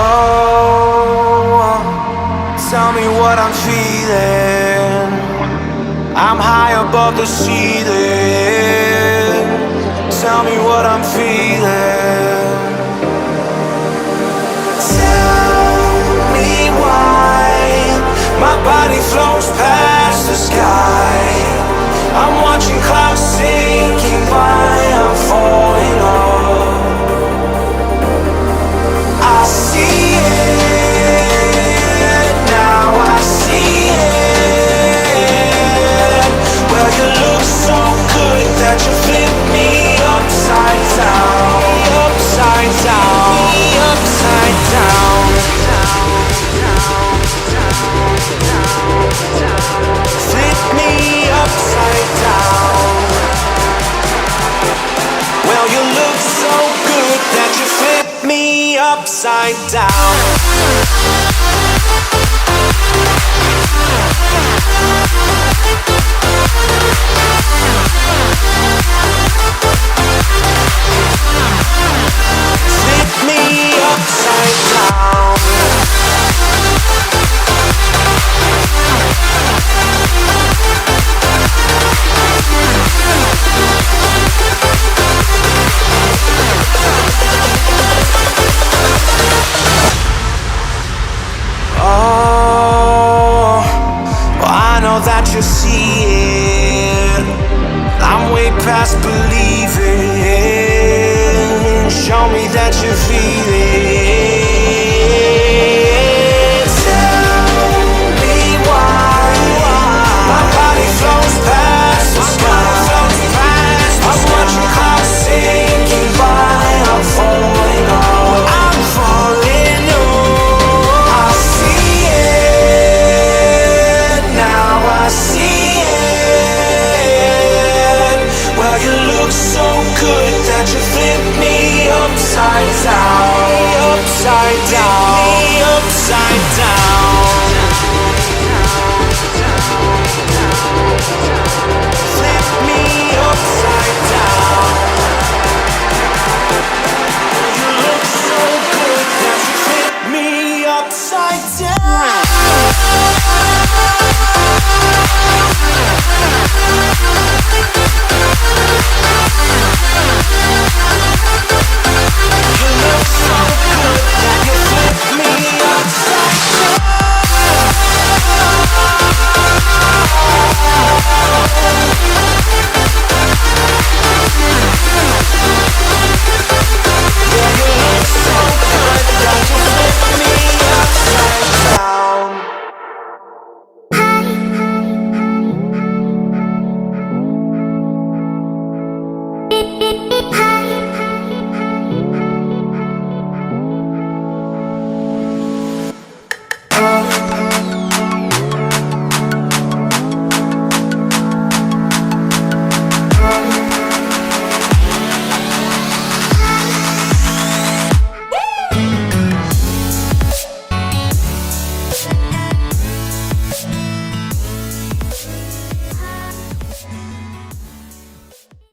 Oh, tell me what I'm feeling. I'm high above the ceiling. Tell me what I'm feeling. Tell me why my body floats past the sky. I'm watching clouds sinking by. I'm falling off. I see it now. I see it. Well, you look so good that you flip me upside down. Upside down. Upside down. Flip me upside down. Well, you look so good that you flip me upside down. Flip me upside down. Oh, well, I know that you see it. I'm way past believing. Show me that you feel it. Tell me why my body flows past the sky. I'm watching clouds sinking by. I'm falling off. I'm falling off. I see it now. I see it. Well, you look so good that you flip me upside down. Upside down. Upside down.